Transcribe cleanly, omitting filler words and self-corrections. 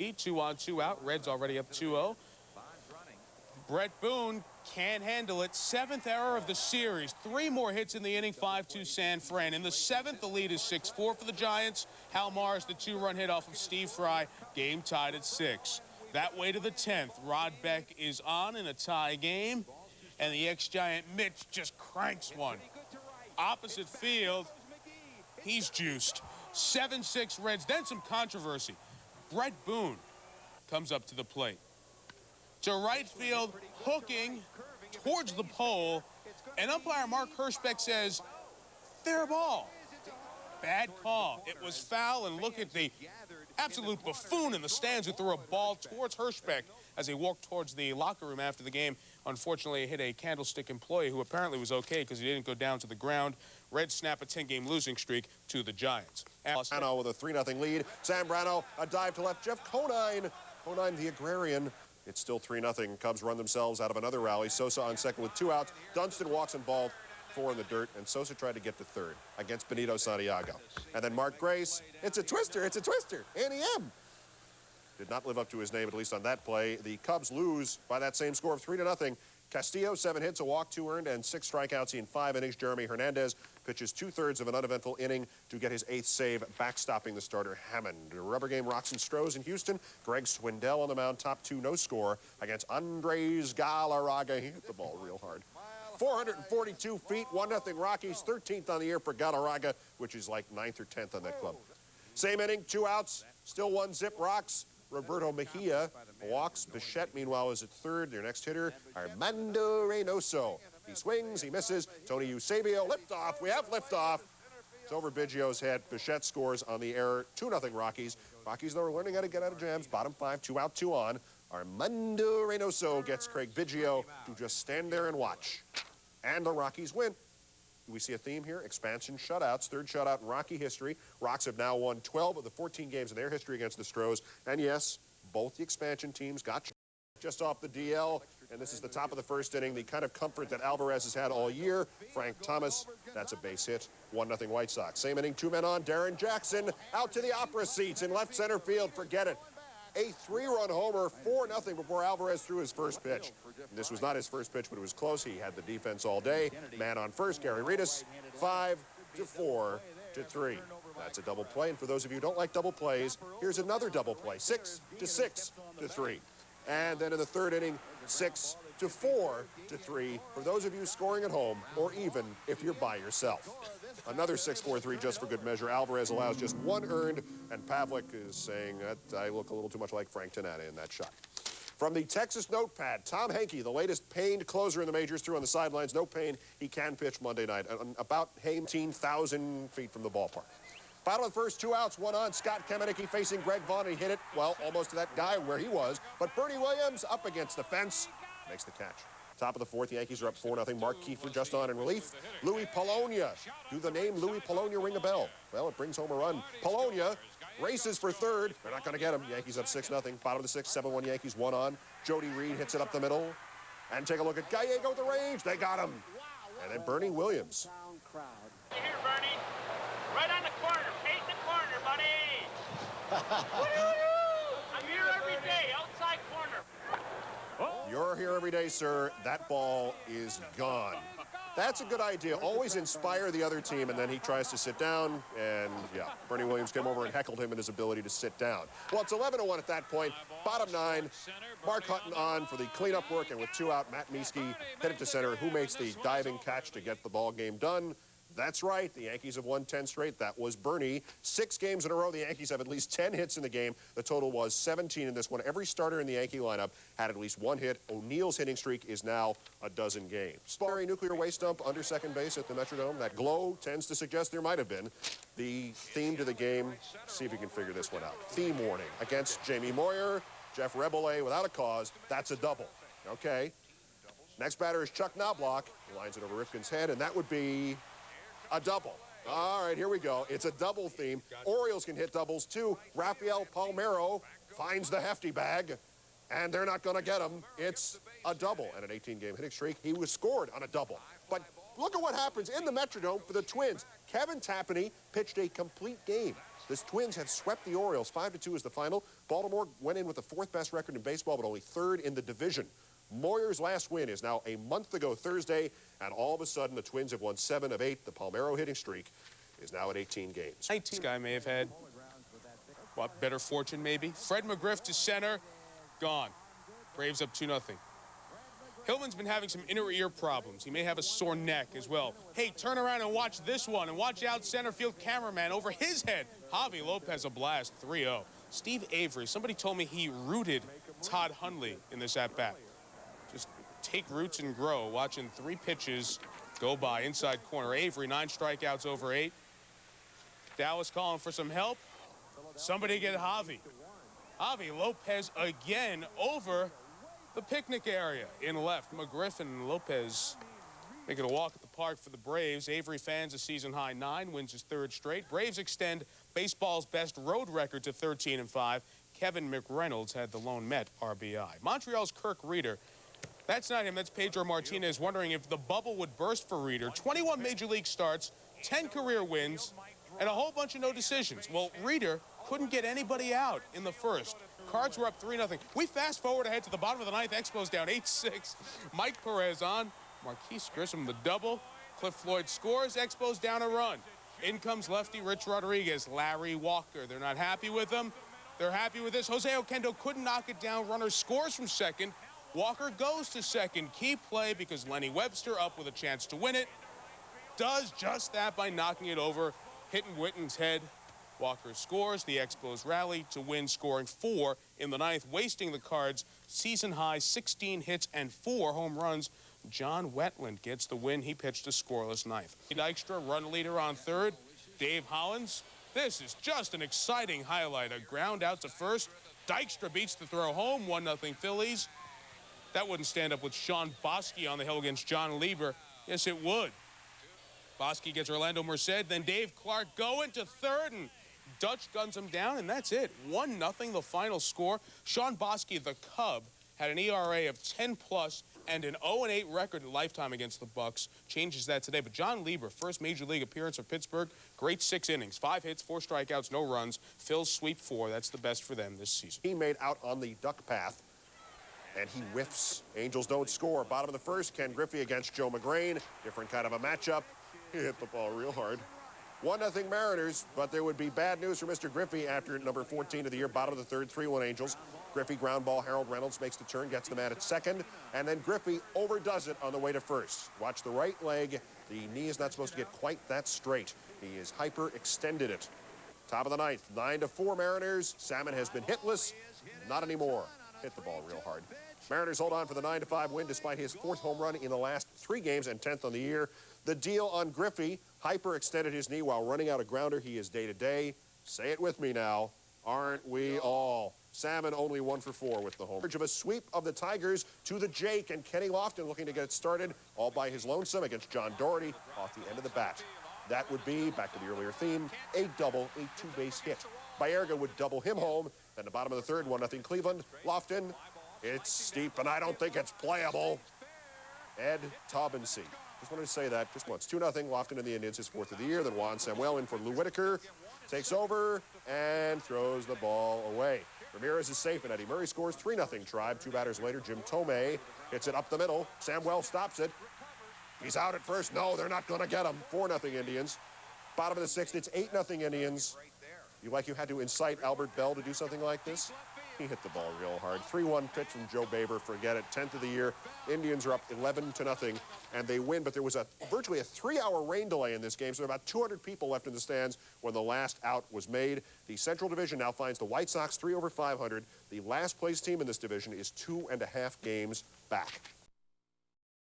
2 on, 2 out. Reds already up 2-0. Brett Boone can't handle it. 7th error of the series. 3 more hits in the inning, 5-2 San Fran. In the 7th, the lead is 6-4 for the Giants. Hal Mars, the 2-run hit off of Steve Fry. Game tied at 6. That way to the 10th. Rod Beck is on in a tie game. And the ex-Giant Mitch just cranks one. Opposite field, he's juiced. 7-6 Reds, then some controversy. Brett Boone comes up to the plate. To right field, hooking towards the pole, and umpire Mark Hirschbeck says, fair ball. Bad call. It was foul, and look at the absolute buffoon in the stands who threw a ball towards Hirschbeck as he walked towards the locker room after the game. Unfortunately, it hit a Candlestick employee who apparently was okay because he didn't go down to the ground. Reds snap a 10-game losing streak to the Giants. Zambrano with a 3-0 lead. Zambrano, a dive to left. Jeff Conine. Conine, the agrarian. It's still 3-0. Cubs run themselves out of another rally. Sosa on second with 2 outs. Dunston walks and balled, 4 in the dirt, and Sosa tried to get to third against Benito Santiago. And then Mark Grace, it's a twister, Annie M. Did not live up to his name, at least on that play. The Cubs lose by that same score of 3-0. Castillo, 7 hits, a walk, 2 earned, and 6 strikeouts in 5 innings. Jeremy Hernandez pitches 2/3 of an uneventful inning to get his 8th save, backstopping the starter Hammond. Rubber game Rocks and Stros in Houston. Greg Swindell on the mound, top 2, no score against Andres Galarraga. He hit the ball real hard. 442 feet, 1-0 Rockies, 13th on the year for Galarraga, which is like 9th or 10th on that club. Same inning, 2 outs, still 1-0 Rocks. Roberto Mejia walks. Bichette, meanwhile, is at third. Their next hitter, Armando Reynoso. He swings, he misses. Tony Eusebio, liftoff. We have liftoff. It's over Biggio's head. Bichette scores on the error. 2-0 Rockies. Rockies, though, are learning how to get out of jams. Bottom 5, 2 out, 2 on. Armando Reynoso gets Craig Biggio to just stand there and watch. And the Rockies win. We see a theme here, expansion shutouts, 3rd shutout in Rocky history. Rocks have now won 12 of the 14 games in their history against the Stros. And yes, both the expansion teams got just off the DL. And this is the top of the 1st inning, the kind of comfort that Alvarez has had all year. Frank Thomas, that's a base hit, 1-0 White Sox. Same inning, 2 men on, Darren Jackson out to the opera seats in left center field, forget it. A 3-run homer, 4-0 before Alvarez threw his first pitch. This was not his first pitch, but it was close. He had the defense all day. Man on first, Gary Reedus, 5-4-3. That's a double play, and for those of you who don't like double plays, here's another double play, 6-6-3. And then in the 3rd inning, 6-4-3 for those of you scoring at home, or even if you're by yourself. Another 6-4-3 just for good measure. Alvarez allows just 1 earned, and Pavlik is saying that I look a little too much like Frank Tanana in that shot. From the Texas notepad, Tom Henke, the latest pained closer in the majors, threw on the sidelines. No pain. He can pitch Monday night. About 18,000 feet from the ballpark. Bottom of the first, 2 outs, 1 on. Scott Kamenicki facing Greg Vaughn. He hit it, well, almost to that guy where he was. But Bernie Williams up against the fence makes the catch. Top of the 4th, Yankees are up 4-0. Mark Kiefer just on in relief. Louis Polonia. Do the name Louis Polonia ring a bell? Well, it brings home a run. Polonia races for 3rd. They're not going to get him. Yankees up 6-0. Bottom of the 6th, 7-1 Yankees, 1 on. Jody Reed hits it up the middle. And take a look at Gallego at the range. They got him. And then Bernie Williams. Here, Bernie. Right on the corner. Paint the corner, buddy. I'm here every day, outside corner. You're here every day, sir. That ball is gone. That's a good idea. Always inspire the other team, and then he tries to sit down, and yeah, Bernie Williams came over and heckled him in his ability to sit down. Well, it's 11-1 at that point. Bottom 9, Mark Hutton on for the cleanup work, and with 2 out, Matt Mieske headed to center. Who makes the diving catch to get the ball game done? That's right. The Yankees have won 10 straight. That was Bernie. 6 games in a row. The Yankees have at least 10 hits in the game. The total was 17 in this one. Every starter in the Yankee lineup had at least 1 hit. O'Neill's hitting streak is now a dozen games. Barry nuclear waste dump under second base at the Metrodome. That glow tends to suggest there might have been. The theme to the game, see if you can figure this one out. Theme warning against Jamie Moyer. Jeff Rebele without a cause. That's a double. Okay. Next batter is Chuck Knobloch. He lines it over Rifkin's head, and that would be a double. All right, here we go. It's a double theme. Orioles can hit doubles, too. Rafael Palmeiro finds the hefty bag, and they're not going to get him. It's a double. And an 18-game hitting streak, he was scored on a double. But look at what happens in the Metrodome for the Twins. Kevin Tapani pitched a complete game. The Twins have swept the Orioles. 5-2 is the final. Baltimore went in with the fourth best record in baseball, but only third in the division. Moyer's last win is now a month ago Thursday, and all of a sudden the Twins have won 7 of 8. The Palmeiro hitting streak is now at 18 games. This guy may have had, what, better fortune maybe? Fred McGriff to center, gone. Braves up 2-0. Hillman's been having some inner ear problems. He may have a sore neck as well. Hey, turn around and watch this one, and watch out center field cameraman over his head. Javi Lopez a blast, 3-0. Steve Avery, somebody told me he rooted Todd Hundley in this at-bat. Just take roots and grow, watching 3 pitches go by. Inside corner, Avery, 9 strikeouts over 8. Dallas calling for some help. Somebody get Javi. Javi Lopez again over the picnic area in left. McGriff and Lopez making a walk at the park for the Braves. Avery fans a season-high 9, wins his 3rd straight. Braves extend baseball's best road record to 13-5. Kevin McReynolds had the lone Met RBI. Montreal's Kirk Reeder, that's not him, that's Pedro Martinez, wondering if the bubble would burst for Reeder. 21 Major League starts, 10 career wins, and a whole bunch of no decisions. Well, Reeder couldn't get anybody out in the first. Cards were up 3-0. We fast forward ahead to the bottom of the 9th. Expos down 8-6. Mike Perez on. Marquise Grissom the double. Cliff Floyd scores. Expos down a run. In comes lefty Rich Rodriguez. Larry Walker. They're not happy with him. They're happy with this. Jose Oquendo couldn't knock it down. Runner scores from second. Walker goes to second. Key play because Lenny Webster up with a chance to win it. Does just that by knocking it over, hitting Witten's head. Walker scores. The Expos rally to win, scoring 4 in the 9th, wasting the Cards' season-high 16 hits and 4 home runs. John Wetland gets the win. He pitched a scoreless 9th. Dykstra, run leader on 3rd. Dave Hollins. This is just an exciting highlight. A ground out to first. Dykstra beats the throw home. 1-0 Phillies. That wouldn't stand up with Sean Bosky on the hill against John Lieber. Yes, it would. Bosky gets Orlando Merced. Then Dave Clark going to 3rd, and Dutch guns him down, and that's it. 1-0 the final score. Sean Bosky, the Cub, had an ERA of 10+ and an 0-8 record lifetime against the Bucks. Changes that today. But John Lieber, first Major League appearance for Pittsburgh, great 6 innings. 5 hits, 4 strikeouts, no runs. Phil's sweep 4. That's the best for them this season. He made out on the duck path, and he whiffs. Angels don't score. Bottom of the 1st, Ken Griffey against Joe McGrain. Different kind of a matchup. He hit the ball real hard. 1-0 Mariners, but there would be bad news for Mr. Griffey after number 14 of the year, bottom of the 3rd, 3-1 Angels. Griffey ground ball, Harold Reynolds makes the turn, gets the man at second, and then Griffey overdoes it on the way to first. Watch the right leg. The knee is not supposed to get quite that straight. He is hyperextended it. Top of the 9th, 9-4 Mariners. Salmon has been hitless. Not anymore. Hit the ball real hard. Mariners hold on for the 9-5 win despite his 4th home run in the last 3 games and 10th on the year. The deal on Griffey, hyperextended his knee while running out a grounder. He is day-to-day. Say it with me now. Aren't we all? Salmon only 1 for 4 with the home. Of a sweep of the Tigers to the Jake, and Kenny Lofton looking to get it started all by his lonesome against John Doherty off the end of the bat. That would be, back to the earlier theme, a double, a 2-base hit. Baerga would double him home. Then the bottom of the 3rd, 1-0 Cleveland. Lofton, it's steep, and I don't think it's playable. Ed Taubensee. Just wanted to say that just once. 2-0, Lofton and the Indians, his 4th of the year. Then Juan Samuel in for Lou Whitaker. Takes over and throws the ball away. Ramirez is safe, and Eddie Murray scores. 3-0 Tribe. 2 batters later, Jim Tomei hits it up the middle. Samuel stops it. He's out at first. No, they're not going to get him. 4-0 Indians. Bottom of the 6th, it's 8-0 Indians. You had to incite Albert Bell to do something like this? He hit the ball real hard. 3-1 pitch from Joe Baber. Forget it. 10th of the year. Indians are up 11-0, and they win. But there was virtually a 3-hour rain delay in this game, so there were about 200 people left in the stands when the last out was made. The Central Division now finds the White Sox 3 over 500. The last place team in this division is 2.5 games back.